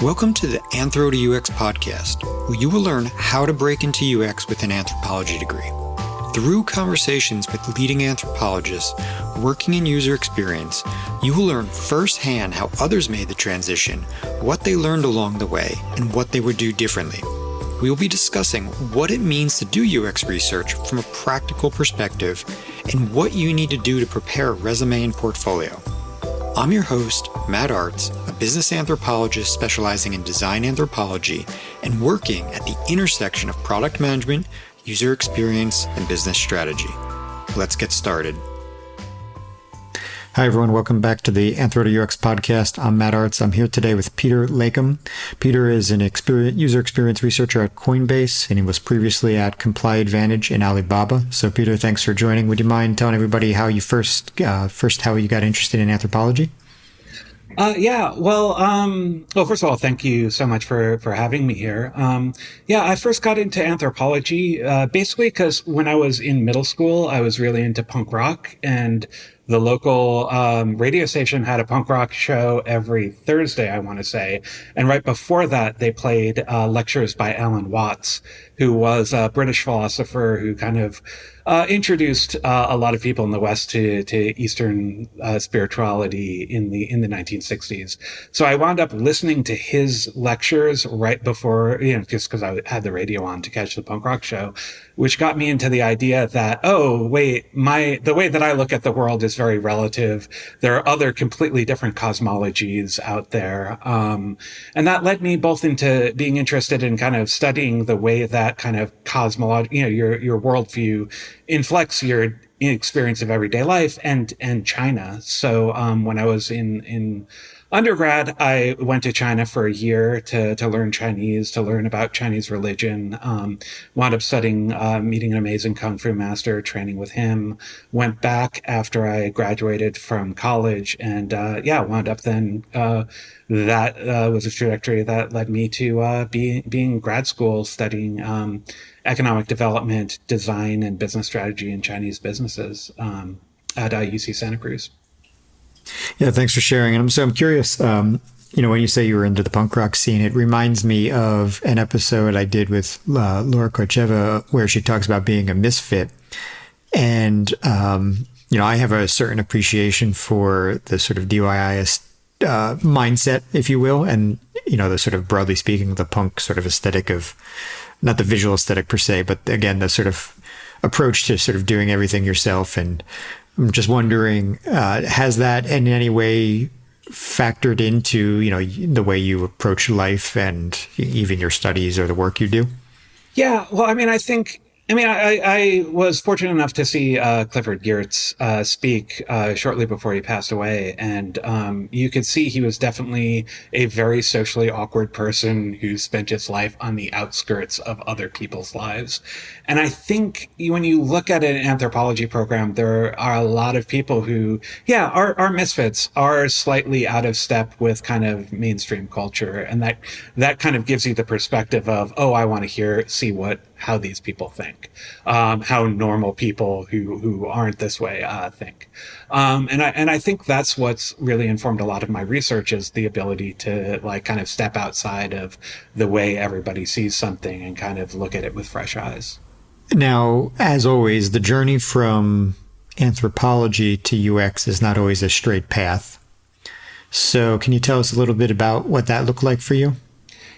Welcome to the Anthro to UX podcast, where you will learn how to break into UX with an anthropology degree. Through conversations with leading anthropologists working in user experience, you will learn firsthand how others made the transition, what they learned along the way, and what they would do differently. We will be discussing what it means to do UX research from a practical perspective and what you need to do to prepare a resume and portfolio. I'm your host, Matt Artz, a business anthropologist specializing in design anthropology and working at the intersection of product management, user experience, and business strategy. Let's get started. Hi, everyone. Welcome back to the Anthro to UX podcast. I'm Matt Artz. I'm here today with Peter Leykam. Peter is an user experience researcher at Coinbase, and he was previously at Comply Advantage in Alibaba. So, Peter, thanks for joining. Would you mind telling everybody how you first how you got interested in anthropology? Well, first of all, thank you so much for having me here. I first got into anthropology, basically because when I was in middle school, I was really into punk rock, and the local radio station had a punk rock show every Thursday, I want to say. And right before that, they played lectures by Alan Watts, who was a British philosopher who kind of introduced a lot of people in the West to Eastern spirituality in the 1960s. So I wound up listening to his lectures right before, just because I had the radio on to catch the punk rock show, which got me into the idea that, the way that I look at the world is very relative. There are other completely different cosmologies out there. And that led me both into being interested in kind of studying the way that kind of cosmology, your worldview inflects your experience of everyday life and China. So, when I was in undergrad, I went to China for a year to learn Chinese, to learn about Chinese religion, wound up studying, meeting an amazing Kung Fu master, training with him, went back after I graduated from college and, wound up then, that was a trajectory that led me to being in grad school studying economic development, design, and business strategy in Chinese businesses at UC Santa Cruz. Yeah, thanks for sharing. And I'm curious, when you say you were into the punk rock scene, it reminds me of an episode I did with Laura Kocheva where she talks about being a misfit. And, I have a certain appreciation for the sort of DIY mindset, if you will, and the sort of broadly speaking, the punk sort of aesthetic of not the visual aesthetic per se, but again the sort of approach to sort of doing everything yourself. And I'm just wondering, has that in any way factored into the way you approach life and even your studies or the work you do? Yeah, well, I was fortunate enough to see Clifford Geertz speak shortly before he passed away, and you could see he was definitely a very socially awkward person who spent his life on the outskirts of other people's lives. And I think when you look at an anthropology program, there are a lot of people who, are misfits, are slightly out of step with kind of mainstream culture, and that kind of gives you the perspective of, I want to see how these people think, how normal people who aren't this way think. And I think that's what's really informed a lot of my research, is the ability to kind of step outside of the way everybody sees something and kind of look at it with fresh eyes. Now, as always, the journey from anthropology to UX is not always a straight path. So can you tell us a little bit about what that looked like for you?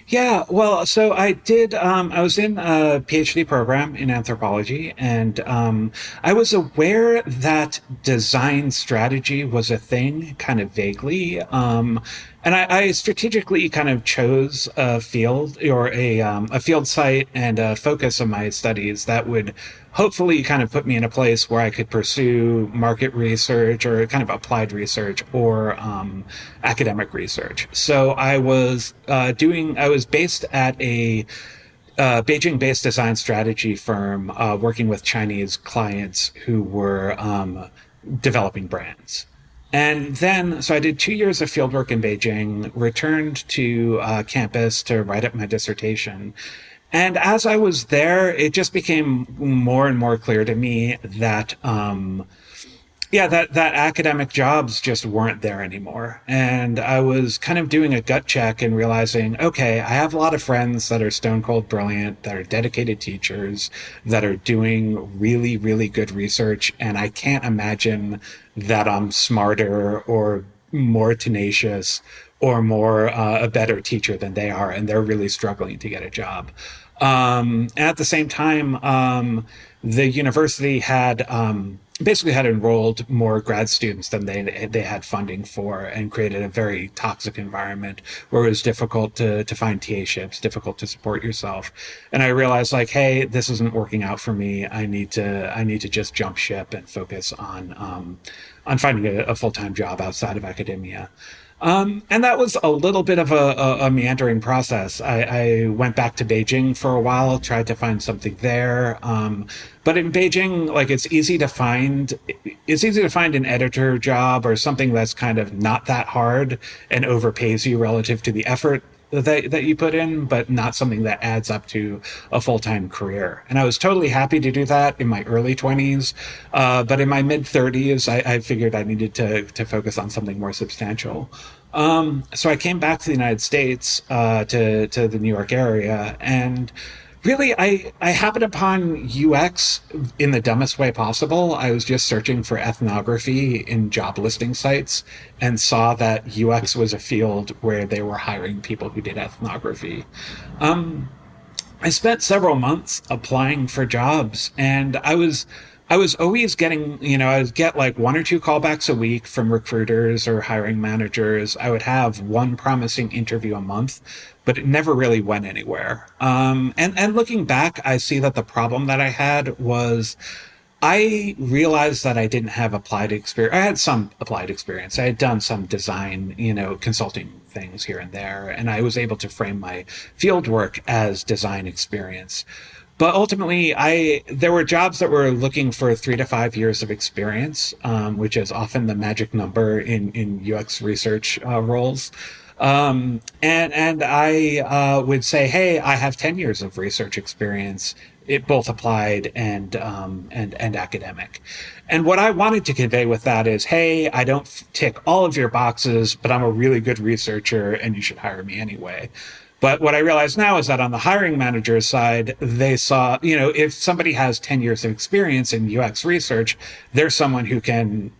Yeah, well, so I did, I was in a PhD program in anthropology, and I was aware that design strategy was a thing, kind of vaguely. And I strategically kind of chose a field or a field site and a focus of my studies that would hopefully kind of put me in a place where I could pursue market research or kind of applied research or academic research. So I was based at a Beijing-based design strategy firm working with Chinese clients who were developing brands. And then, so I did 2 years of fieldwork in Beijing, returned to campus to write up my dissertation. And as I was there, it just became more and more clear to me that yeah, that academic jobs just weren't there anymore. And I was kind of doing a gut check and realizing, okay, I have a lot of friends that are stone cold brilliant, that are dedicated teachers, that are doing really, really good research. And I can't imagine that I'm smarter or more tenacious or more a better teacher than they are. And they're really struggling to get a job. At the same time, the university had basically had enrolled more grad students than they had funding for, and created a very toxic environment where it was difficult to find TA-ships, difficult to support yourself. And I realized, like, hey, this isn't working out for me. I need to just jump ship and focus on finding a full-time job outside of academia. And that was a little bit of a meandering process. I went back to Beijing for a while, tried to find something there. But in Beijing, like, it's easy to find an editor job or something that's kind of not that hard and overpays you relative to the effort that you put in, but not something that adds up to a full-time career. And I was totally happy to do that in my early 20s. But in my mid 30s, I figured I needed to focus on something more substantial. So I came back to the United States, to the New York area, and really, I happened upon UX in the dumbest way possible. I was just searching for ethnography in job listing sites and saw that UX was a field where they were hiring people who did ethnography. I spent several months applying for jobs, and I was always getting, I would get like one or two callbacks a week from recruiters or hiring managers. I would have one promising interview a month, but it never really went anywhere. And looking back, I see that the problem that I had was I realized that I didn't have applied experience. I had some applied experience. I had done some design, consulting things here and there, and I was able to frame my field work as design experience. But ultimately, there were jobs that were looking for 3 to 5 years of experience, which is often the magic number in UX research roles. And I would say, hey, I have 10 years of research experience, it both applied and academic. And what I wanted to convey with that is, hey, I don't tick all of your boxes, but I'm a really good researcher, and you should hire me anyway. But what I realize now is that on the hiring manager's side, they saw, if somebody has 10 years of experience in UX research, they're someone who can,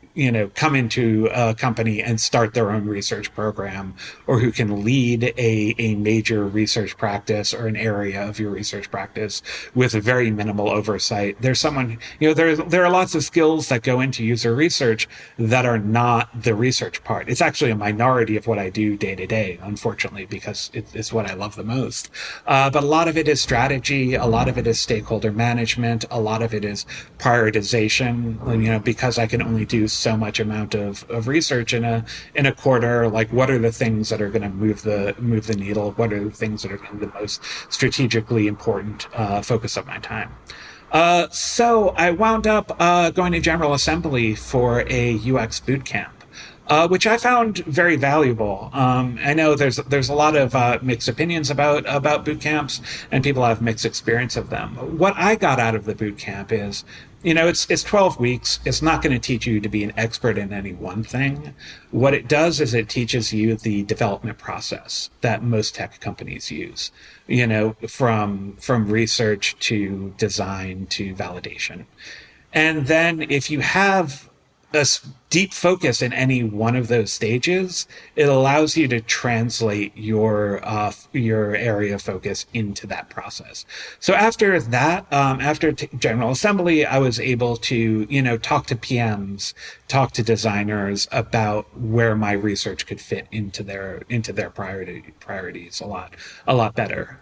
come into a company and start their own research program, or who can lead a major research practice or an area of your research practice with a very minimal oversight. There's someone, there are lots of skills that go into user research that are not the research part. It's actually a minority of what I do day to day, unfortunately, because it's what I love the most. But a lot of it is strategy. A lot of it is stakeholder management. A lot of it is prioritization, because I can only do so much amount of research in a quarter. Like, what are the things that are going to move the needle? What are the things that are going to be the most strategically important focus of my time? So I wound up going to General Assembly for a UX boot camp. Which I found very valuable. I know there's a lot of mixed opinions about boot camps, and people have mixed experience of them. What I got out of the boot camp is, it's 12 weeks. It's not going to teach you to be an expert in any one thing. What it does is it teaches you the development process that most tech companies use, from research to design to validation. And then if you have a deep focus in any one of those stages, it allows you to translate your area of focus into that process. So after that, after General Assembly, I was able to, talk to PMs, talk to designers about where my research could fit into their priorities a lot better.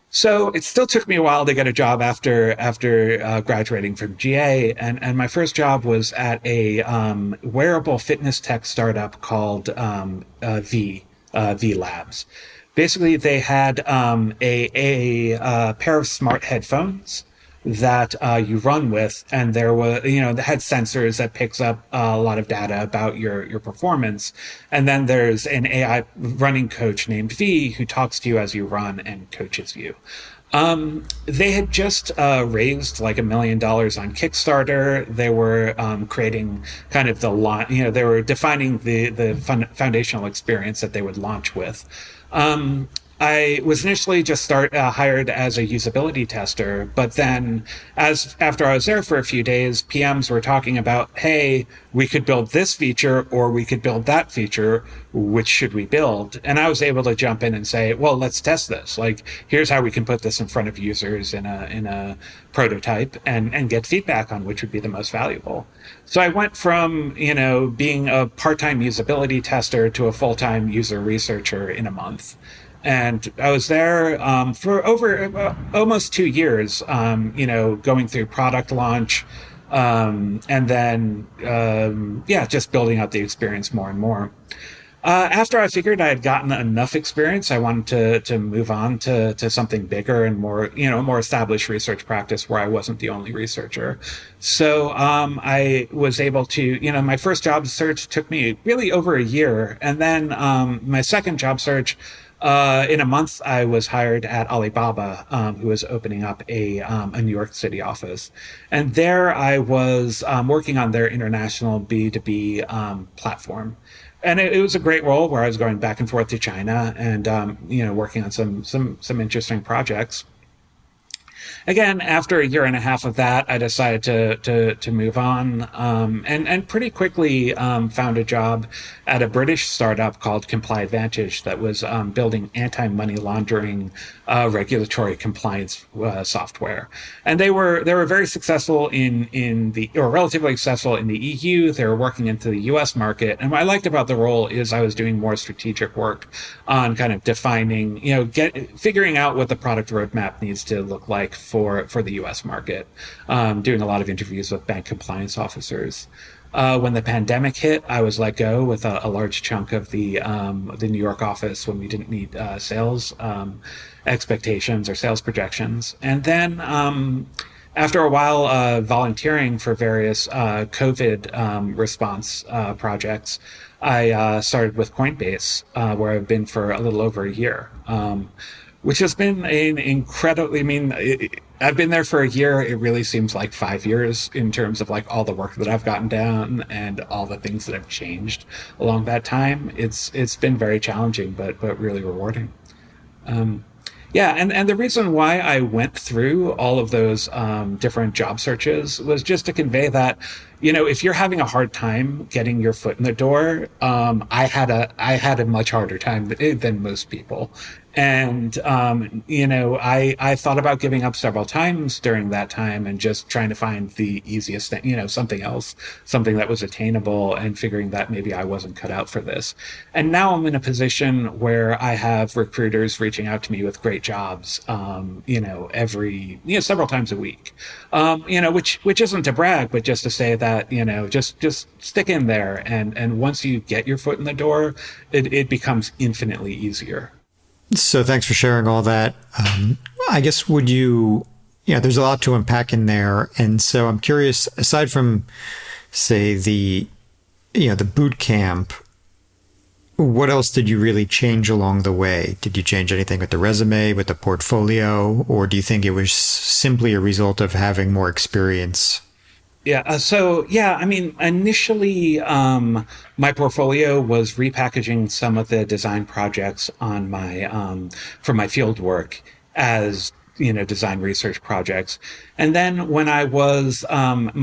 So it still took me a while to get a job after graduating from GA, and my first job was at a wearable fitness tech startup called V Labs. Basically, they had a pair of smart headphones that you run with, and there was, that had sensors that picks up a lot of data about your performance. And then there's an AI running coach named V who talks to you as you run and coaches you. They had just raised like $1 million on Kickstarter. They were creating kind of the launch, they were defining the foundational experience that they would launch with. I was initially just hired as a usability tester, but then after I was there for a few days, PMs were talking about, hey, we could build this feature or we could build that feature. Which should we build? And I was able to jump in and say, well, let's test this. Like, here's how we can put this in front of users in a prototype and get feedback on which would be the most valuable. So I went from, being a part-time usability tester to a full-time user researcher in a month. And I was there for over almost 2 years, going through product launch, and then, just building out the experience more and more. After I figured I had gotten enough experience, I wanted to move on to something bigger and more, more established research practice where I wasn't the only researcher. So I was able to, my first job search took me really over a year. And then my second job search, in a month, I was hired at Alibaba, who was opening up a New York City office. And there I was working on their international B2B platform. And it was a great role where I was going back and forth to China and, working on some interesting projects. Again, after a year and a half of that, I decided to move on, and pretty quickly found a job at a British startup called Comply Advantage that was building anti-money laundering regulatory compliance software. And they were very successful relatively successful in the EU. They were working into the US market. And what I liked about the role is I was doing more strategic work on kind of defining, figuring out what the product roadmap needs to look like for the US market, doing a lot of interviews with bank compliance officers. When the pandemic hit, I was let go with a large chunk of the New York office when we didn't meet sales expectations or sales projections. And then after a while volunteering for various COVID response projects, I started with Coinbase, where I've been for a little over a year. Which has been an incredibly, I've been there for a year. It really seems like 5 years in terms of like all the work that I've gotten done and all the things that have changed along that time. It's been very challenging, but really rewarding. And the reason why I went through all of those different job searches was just to convey that, if you're having a hard time getting your foot in the door, I had a much harder time than most people. And, I thought about giving up several times during that time and just trying to find the easiest thing, something else, something that was attainable, and figuring that maybe I wasn't cut out for this. And now I'm in a position where I have recruiters reaching out to me with great jobs, several times a week, which isn't to brag, but just to say that, just stick in there. And once you get your foot in the door, it becomes infinitely easier. So thanks for sharing all that. I guess there's a lot to unpack in there. And so I'm curious, aside from, say, the boot camp, what else did you really change along the way? Did you change anything with the resume, with the portfolio, or do you think it was simply a result of having more experience? Initially, my portfolio was repackaging some of the design projects on for my field work as, design research projects. And then when I was, when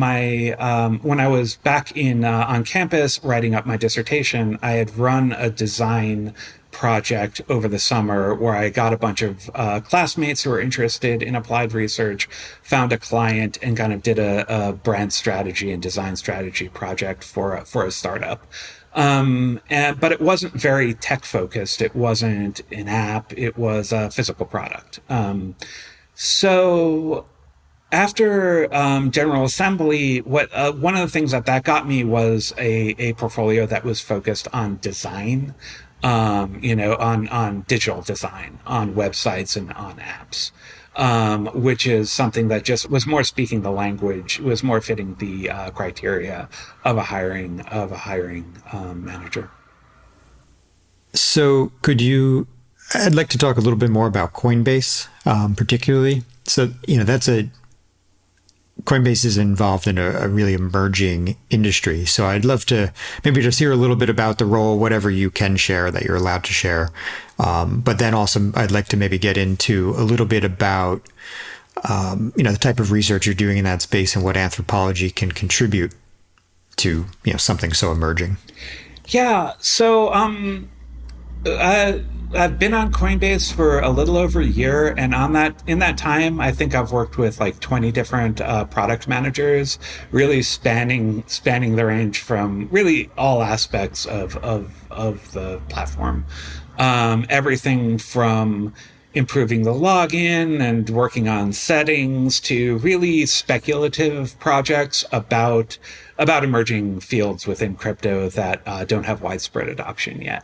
I was back on campus writing up my dissertation, I had run a design project over the summer where I got a bunch of classmates who were interested in applied research, found a client, and kind of did a brand strategy and design strategy project for a startup. But it wasn't very tech focused. It wasn't an app. It was a physical product. So after General Assembly, one of the things that got me was a portfolio that was focused on design. On digital design, on websites and on apps, which is something that just was more speaking the language, was more fitting the criteria of a hiring manager. So could you I'd like to talk a little bit more about Coinbase, particularly. So, Coinbase is involved in a really emerging industry. So I'd love to maybe just hear a little bit about the role, whatever you can share that you're allowed to share. But then also I'd like to maybe get into a little bit about, the type of research you're doing in that space and what anthropology can contribute to, something so emerging. Yeah. So, I've been on Coinbase for a little over a year, and in that time, I think I've worked with like 20 different product managers, really spanning the range from really all aspects of the platform. Everything from improving the login and working on settings to really speculative projects about emerging fields within crypto that don't have widespread adoption yet.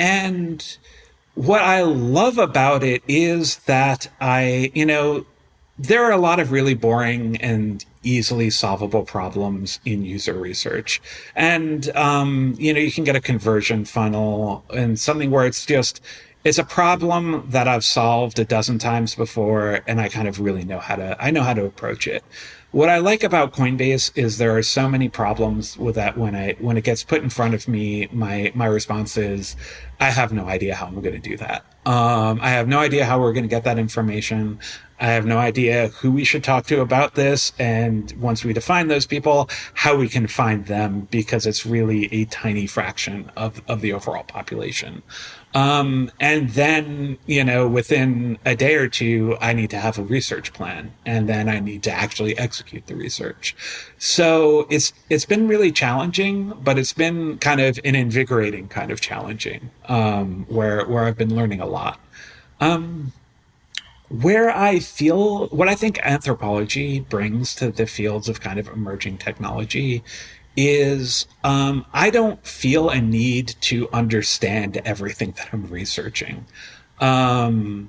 And what I love about it is that there are a lot of really boring and easily solvable problems in user research. And, you can get a conversion funnel and something where it's a problem that I've solved a dozen times before, and I kind of really know how to approach it. What I like about Coinbase is there are so many problems with that when it gets put in front of me, my response is, I have no idea how I'm going to do that. I have no idea how we're going to get that information. I have no idea who we should talk to about this. And once we define those people, how we can find them, because it's really a tiny fraction of the overall population. And then, within a day or two, I need to have a research plan, and then I need to actually execute the research. So it's been really challenging, but it's been kind of an invigorating kind of challenging, where I've been learning a lot. What I think anthropology brings to the fields of kind of emerging technology is I don't feel a need to understand everything that I'm researching. I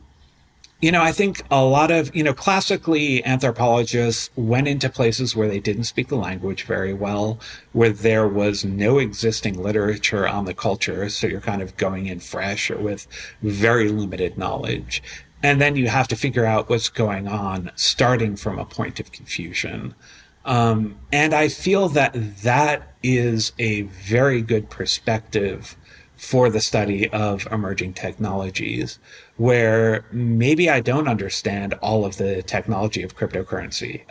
think a lot of, classically anthropologists went into places where they didn't speak the language very well, where there was no existing literature on the culture. So you're kind of going in fresh or with very limited knowledge. And then you have to figure out what's going on, starting from a point of confusion. And I feel that is a very good perspective for the study of emerging technologies, where maybe I don't understand all of the technology of cryptocurrency.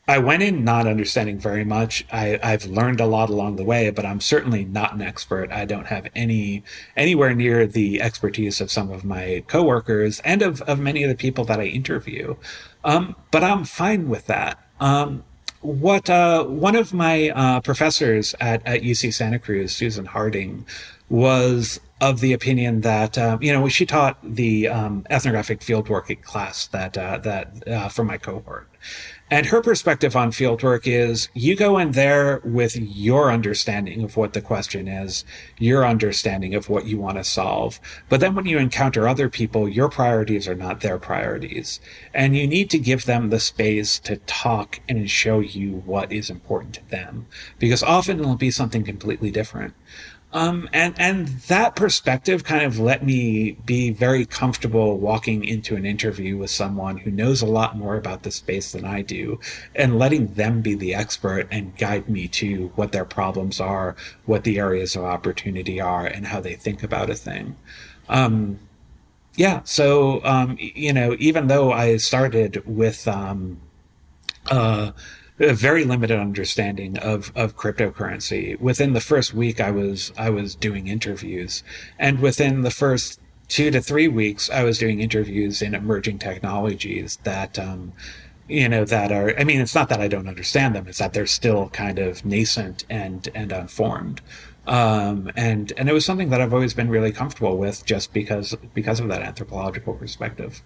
I went in not understanding very much. I've learned a lot along the way, but I'm certainly not an expert. I don't have anywhere near the expertise of some of my coworkers and of many of the people that I interview. But I'm fine with that. One of my professors at UC Santa Cruz, Susan Harding, was of the opinion that she taught the ethnographic fieldwork class that from my cohort. And her perspective on fieldwork is you go in there with your understanding of what the question is, your understanding of what you want to solve. But then when you encounter other people, your priorities are not their priorities. And you need to give them the space to talk and show you what is important to them, because often it'll be something completely different. And that perspective kind of let me be very comfortable walking into an interview with someone who knows a lot more about the space than I do, and letting them be the expert and guide me to what their problems are, what the areas of opportunity are, and how they think about a thing. So even though I started with a very limited understanding of cryptocurrency, within the first week I was doing interviews, and within the first 2 to 3 weeks I was doing interviews in emerging technologies that it's not that I don't understand them, it's that they're still kind of nascent and unformed. And it was something that I've always been really comfortable with, just because of that anthropological perspective.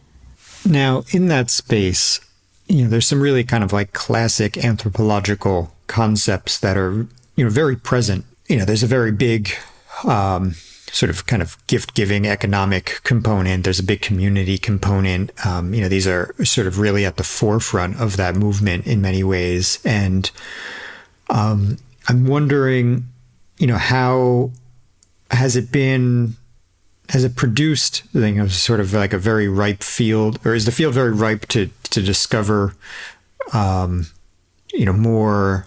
Now, in that space, there's some really kind of like classic anthropological concepts that are, very present. There's a very big sort of kind of gift-giving economic component. There's a big community component. These are sort of really at the forefront of that movement in many ways. And I'm wondering, how has it been has it produced, sort of like a very ripe field, or is the field very ripe to discover, more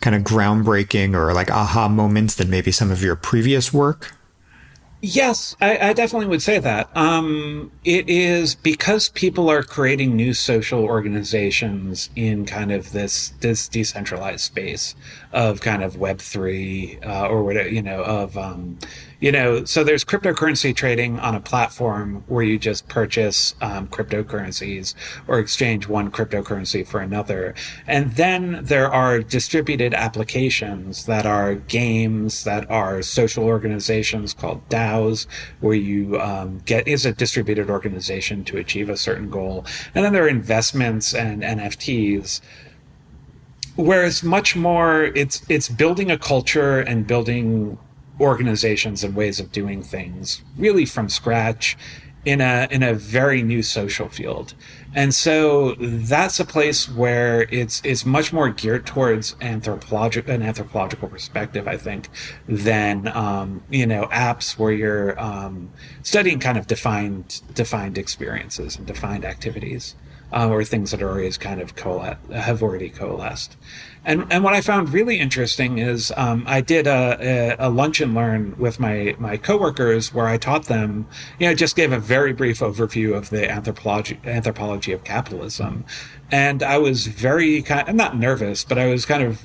kind of groundbreaking or like aha moments than maybe some of your previous work? Yes, I definitely would say that. It is because people are creating new social organizations in kind of this decentralized space of kind of Web3, or whatever, so there's cryptocurrency trading on a platform where you just purchase cryptocurrencies or exchange one cryptocurrency for another. And then there are distributed applications that are games, that are social organizations called DAOs, where you is a distributed organization to achieve a certain goal. And then there are investments and NFTs, where it's much more, it's building a culture and building organizations and ways of doing things really from scratch in a very new social field. And so that's a place where it's much more geared towards an anthropological perspective, I think, than apps where you're studying kind of defined experiences and defined activities, or things that are always kind of have already coalesced. And what I found really interesting is I did a lunch and learn with my coworkers where I taught them, just gave a very brief overview of the anthropology of capitalism. And I was I'm not nervous, but I was kind of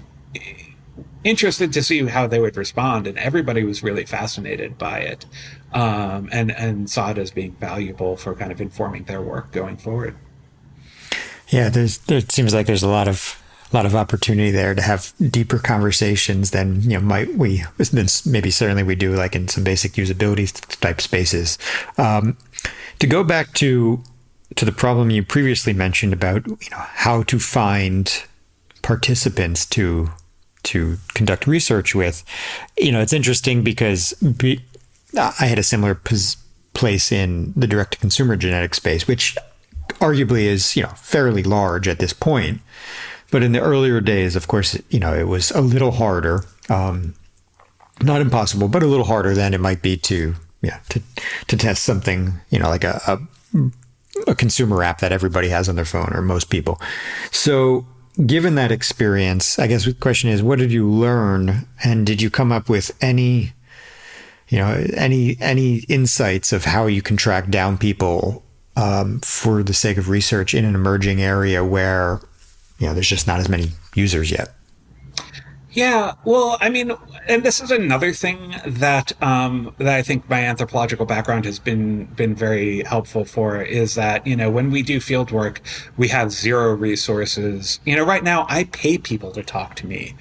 interested to see how they would respond. And everybody was really fascinated by it, and saw it as being valuable for kind of informing their work going forward. Yeah, it seems like there's a lot of opportunity there to have deeper conversations than certainly we do like in some basic usability type spaces. To go back to the problem you previously mentioned about how to find participants to conduct research with, it's interesting because I had a similar place in the direct to consumer genetic space, which arguably is fairly large at this point. But in the earlier days, of course, it was a little harder, not impossible, but a little harder than it might be to test something, like a consumer app that everybody has on their phone, or most people. So given that experience, I guess the question is, what did you learn? And did you come up with any insights of how you can track down people for the sake of research in an emerging area where there's just not as many users yet? Yeah, well, I mean, and this is another thing that that I think my anthropological background has been very helpful for, is that when we do field work, we have zero resources. Right now I pay people to talk to me,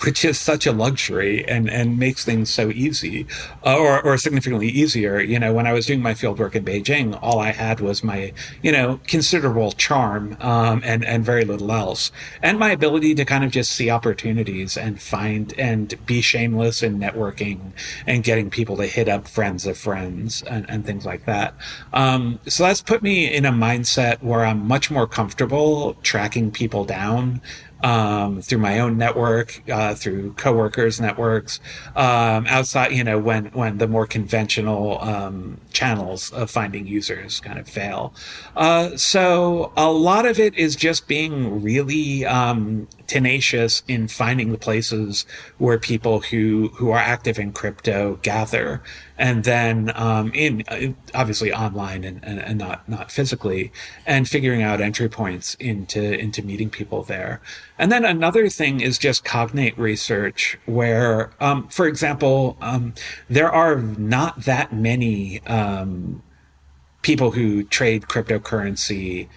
which is such a luxury and makes things so easy, or significantly easier. When I was doing my field work in Beijing, all I had was my considerable charm, and very little else, and my ability to kind of just see opportunities and find and be shameless in networking and getting people to hit up friends of friends and things like that. So that's put me in a mindset where I'm much more comfortable tracking people down, through my own network, through coworkers' networks, outside, when the more conventional channels of finding users kind of fail. So a lot of it is just being really tenacious in finding the places where people who are active in crypto gather, and then obviously online and not physically, and figuring out entry points into meeting people there. And then another thing is just cognate research, where, for example, there are not that many people who trade cryptocurrency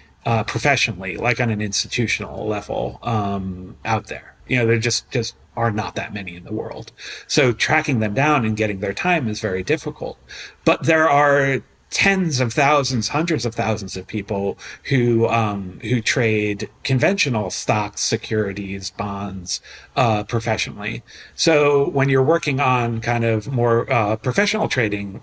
professionally, like on an institutional level, out there. There just are not that many in the world. So tracking them down and getting their time is very difficult. But there are tens of thousands, hundreds of thousands of people who trade conventional stocks, securities, bonds professionally. So when you're working on kind of more professional trading,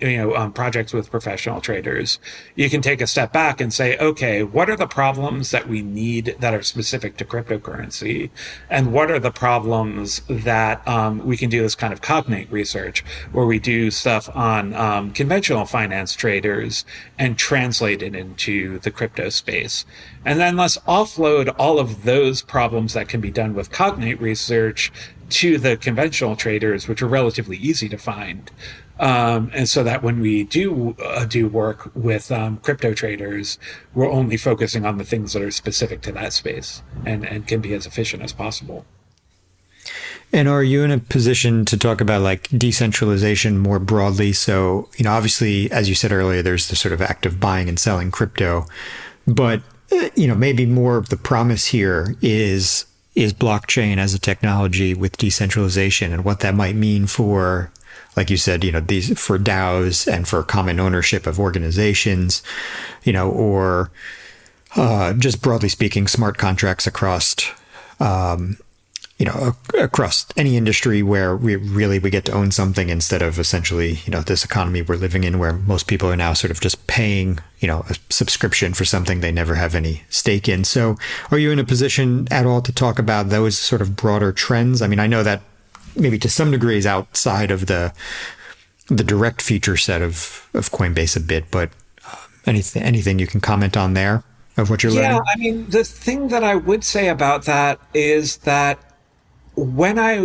projects with professional traders, you can take a step back and say, okay, what are the problems that we need that are specific to cryptocurrency, and what are the problems that we can do this kind of cognate research, where we do stuff on conventional finance traders and translate it into the crypto space. And then let's offload all of those problems that can be done with cognate research to the conventional traders, which are relatively easy to find. And so that when we do work with crypto traders, we're only focusing on the things that are specific to that space and can be as efficient as possible. And are you in a position to talk about like decentralization more broadly? So, obviously, as you said earlier, there's the sort of act of buying and selling crypto, but, maybe more of the promise here is blockchain as a technology with decentralization, and what that might mean for, like you said, these for DAOs and for common ownership of organizations, or just broadly speaking, smart contracts across across any industry where we get to own something instead of essentially, this economy we're living in where most people are now sort of just paying, a subscription for something they never have any stake in. So are you in a position at all to talk about those sort of broader trends? I mean, I know that maybe to some degree is outside of the direct feature set of Coinbase a bit, but anything you can comment on there of what you're learning? Yeah, I mean, the thing that I would say about that is that when I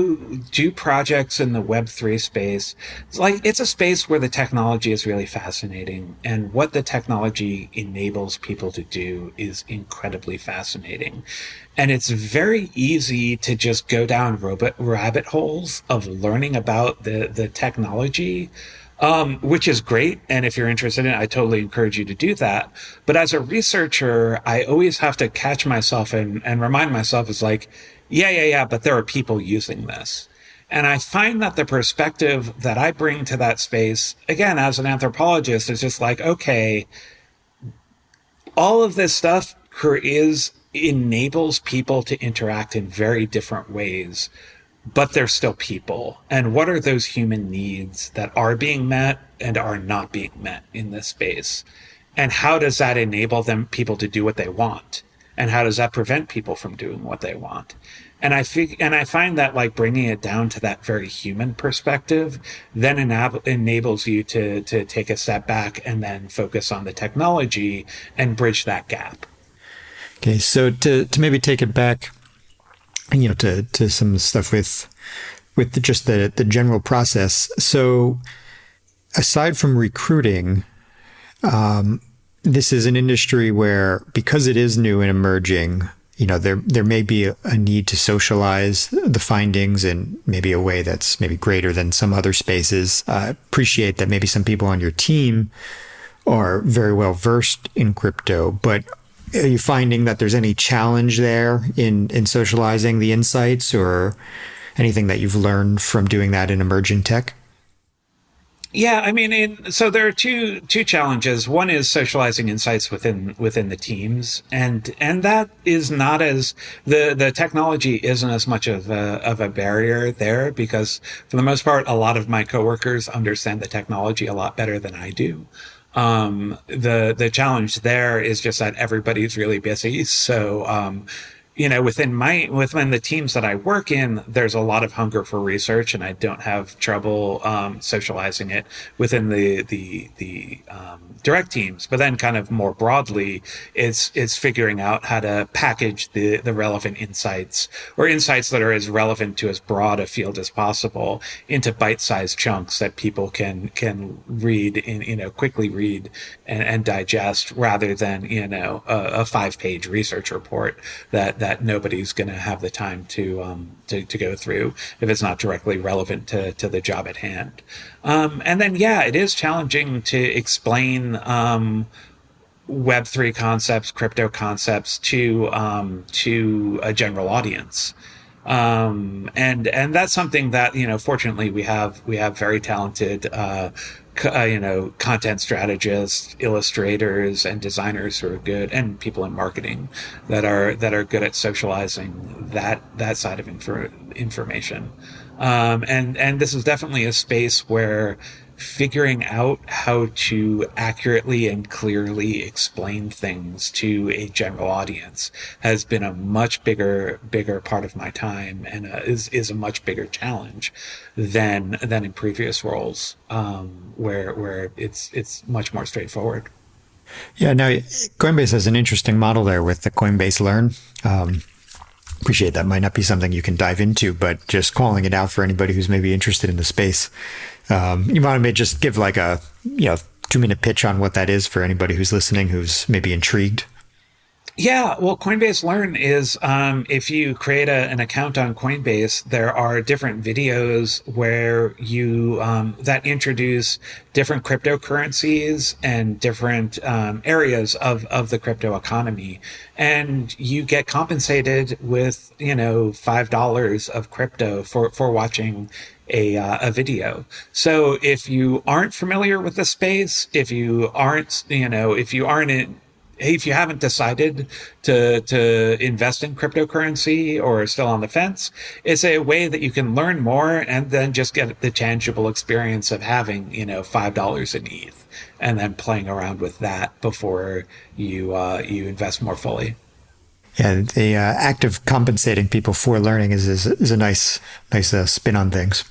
do projects in the Web3 space, it's a space where the technology is really fascinating, and what the technology enables people to do is incredibly fascinating. And it's very easy to just go down rabbit holes of learning about the technology, which is great. And if you're interested in it, I totally encourage you to do that. But as a researcher, I always have to catch myself and remind myself, it's like, yeah, but there are people using this. And I find that the perspective that I bring to that space, again, as an anthropologist, is just like, okay, all of this stuff enables people to interact in very different ways, but they're still people. And what are those human needs that are being met and are not being met in this space? And how does that enable people to do what they want? And how does that prevent people from doing what they want? And I find that like bringing it down to that very human perspective then enables you to take a step back and then focus on the technology and bridge that gap. Okay, so to maybe take it back, to some stuff with just the general process. So aside from recruiting, this is an industry where, because it is new and emerging, there may be a need to socialize the findings in maybe a way that's maybe greater than some other spaces. I appreciate that maybe some people on your team are very well versed in crypto, but are you finding that there's any challenge there in socializing the insights, or anything that you've learned from doing that in emerging tech? Yeah, I mean, so there are two challenges. One is socializing insights within the teams, and that is not as the technology isn't as much of a barrier there, because for the most part, a lot of my coworkers understand the technology a lot better than I do. The challenge there is just that everybody's really busy, so within the teams that I work in, there's a lot of hunger for research, and I don't have trouble socializing it within the direct teams. But then, kind of more broadly, it's figuring out how to package the relevant insights, or insights that are as relevant to as broad a field as possible, into bite-sized chunks that people can read quickly read and digest, rather than a 5-page research report that nobody's going to have the time to go through if it's not directly relevant to the job at hand. And then, it is challenging to explain Web3 concepts, crypto concepts to a general audience. And that's something that, fortunately we have very talented, content strategists, illustrators, and designers who are good, and people in marketing that are good at socializing that side of information. And this is definitely a space where figuring out how to accurately and clearly explain things to a general audience has been a much bigger part of my time, and is a much bigger challenge than in previous roles, where it's much more straightforward. Yeah, now Coinbase has an interesting model there with the Coinbase Learn. Appreciate that might not be something you can dive into, but just calling it out for anybody who's maybe interested in the space. You want to just give like a 2-minute pitch on what that is for anybody who's listening who's maybe intrigued. Yeah, well, Coinbase Learn is, if you create an account on Coinbase, there are different videos where you that introduce different cryptocurrencies and different areas of the crypto economy, and you get compensated with $5 of crypto for watching a video. So if you aren't familiar with the space, if you haven't decided to invest in cryptocurrency or are still on the fence, it's a way that you can learn more and then just get the tangible experience of having, $5 in ETH and then playing around with that before you invest more fully. Yeah, the act of compensating people for learning is a nice spin on things.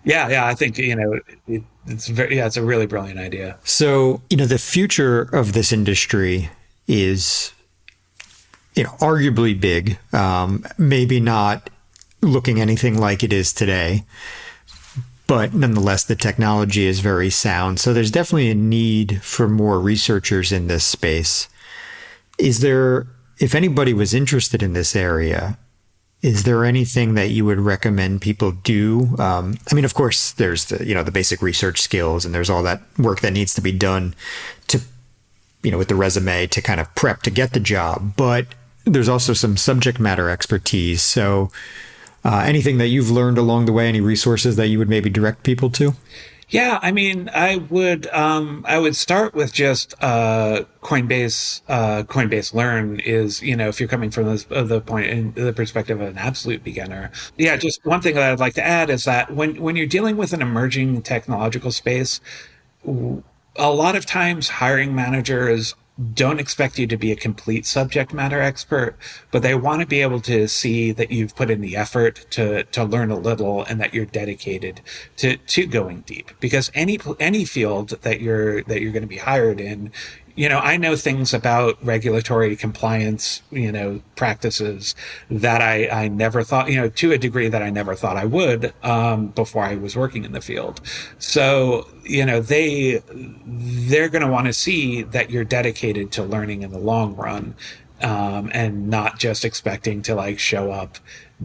Yeah, I think it's a really brilliant idea. So the future of this industry is arguably big, maybe not looking anything like it is today, but nonetheless the technology is very sound. So there's definitely a need for more researchers in this space. If anybody was interested in this area, is there anything that you would recommend people do? Of course, there's the basic research skills, and there's all that work that needs to be done to, with the resume to kind of prep to get the job. But there's also some subject matter expertise. So anything that you've learned along the way, any resources that you would maybe direct people to? Yeah, I would start with just Coinbase Learn is, if you're coming from the perspective of an absolute beginner. Yeah, just one thing that I'd like to add is that when you're dealing with an emerging technological space, a lot of times hiring managers don't expect you to be a complete subject matter expert, but they want to be able to see that you've put in the effort to learn a little and that you're dedicated to going deep. Because any field that you're going to be hired in, I know things about regulatory compliance, practices that I never thought, to a degree that I never thought I would, before I was working in the field. So, they're going to want to see that you're dedicated to learning in the long run, and not just expecting to show up,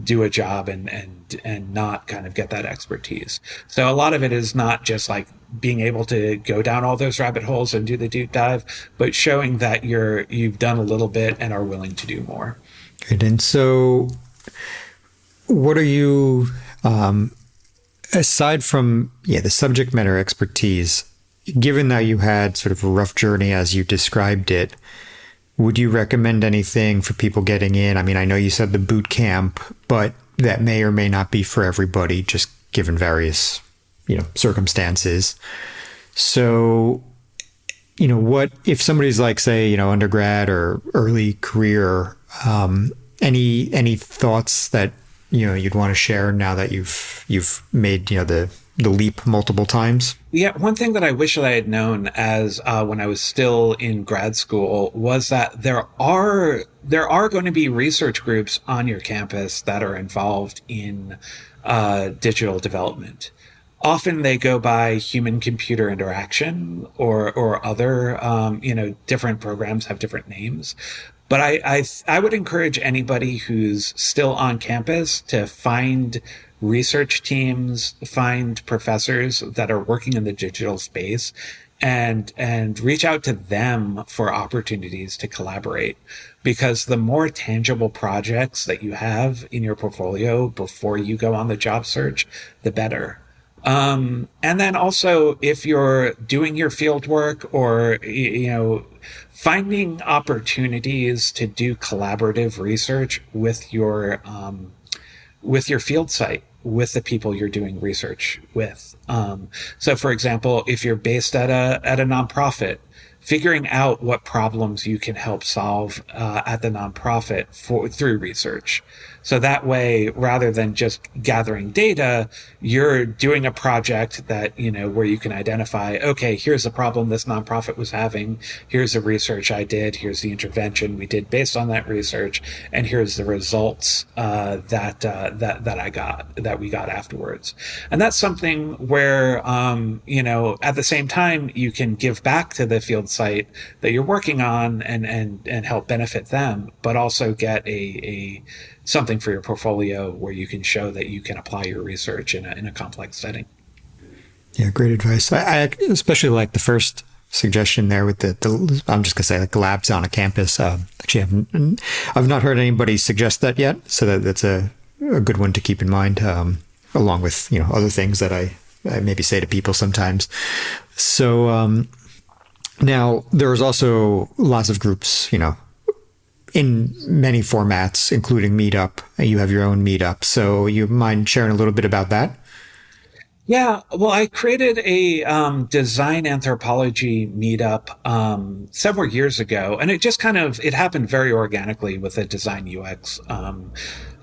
do a job and not kind of get that expertise. So a lot of it is not just being able to go down all those rabbit holes and do the deep dive, but showing that you've done a little bit and are willing to do more. Good. And so what are you, aside from the subject matter expertise, given that you had sort of a rough journey as you described it, would you recommend anything for people getting in? I know you said the boot camp, but that may or may not be for everybody, just given various, circumstances. So, what if somebody's say, undergrad or early career, any thoughts that, you'd want to share now that you've made, the leap multiple times? Yeah, one thing that I wish that I had known as when I was still in grad school was that there are going to be research groups on your campus that are involved in digital development. Often they go by human-computer interaction or other, different programs have different names. But I would encourage anybody who's still on campus to find research teams, find professors that are working in the digital space, and reach out to them for opportunities to collaborate, because the more tangible projects that you have in your portfolio before you go on the job search, the better. And then also, if you're doing your field work, or finding opportunities to do collaborative research with your field site, with the people you're doing research with. So for example, if you're based at a nonprofit, figuring out what problems you can help solve at the nonprofit through research. So that way, rather than just gathering data, you're doing a project that, where you can identify, okay, here's the problem this nonprofit was having. Here's the research I did. Here's the intervention we did based on that research. And here's the results that we got afterwards. And that's something where, at the same time, you can give back to the field site that you're working on and help benefit them, but also get a something for your portfolio where you can show that you can apply your research in a complex setting. Yeah, great advice. I especially like the first suggestion there with the I'm just gonna say like labs on a campus. Actually, I've not heard anybody suggest that yet, so that's a good one to keep in mind, along with other things that I maybe say to people sometimes. So now there's also lots of groups, in many formats, including Meetup. You have your own Meetup. So you mind sharing a little bit about that? Yeah, well, I created a design anthropology meetup several years ago, and it just it happened very organically with a design UX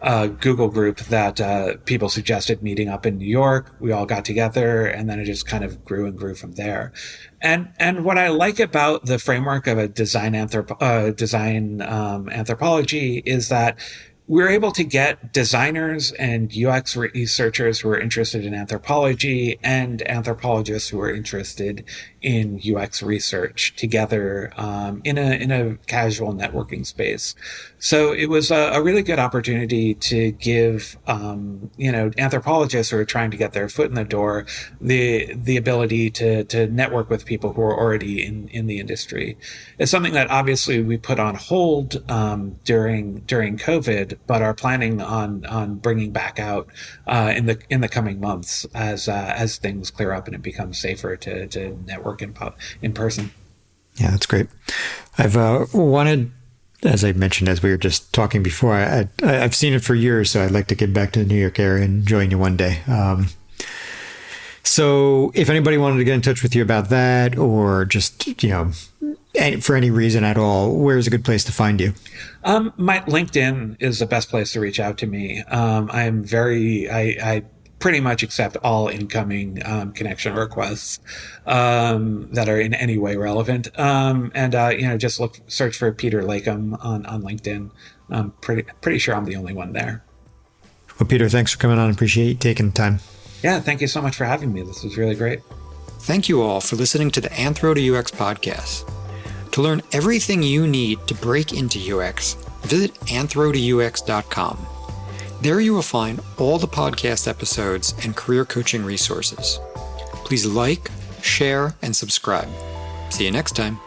Google group that people suggested meeting up in New York. We all got together, and then it just kind of grew and grew from there. And what I like about the framework of a design anthropology is that we're able to get designers and UX researchers who are interested in anthropology and anthropologists who are interested in UX research together in a casual networking space. So it was a really good opportunity to give anthropologists who are trying to get their foot in the door the ability to network with people who are already in the industry. It's something that obviously we put on hold during COVID, but are planning on bringing back out in the coming months as things clear up and it becomes safer to network in person. Yeah, that's great. I've wanted, as I mentioned, as we were just talking before, I've seen it for years, so I'd like to get back to the New York area and join you one day. So if anybody wanted to get in touch with you about that, or just, for any reason at all, where's a good place to find you? My LinkedIn is the best place to reach out to me. I pretty much accept all incoming connection requests that are in any way relevant. Just search for Peter Leykam on LinkedIn. I'm pretty sure I'm the only one there. Well, Peter, thanks for coming on. Appreciate you taking the time. Yeah, thank you so much for having me. This was really great. Thank you all for listening to the Anthro to UX podcast. To learn everything you need to break into UX, visit anthro2ux.com. There you will find all the podcast episodes and career coaching resources. Please like, share, and subscribe. See you next time.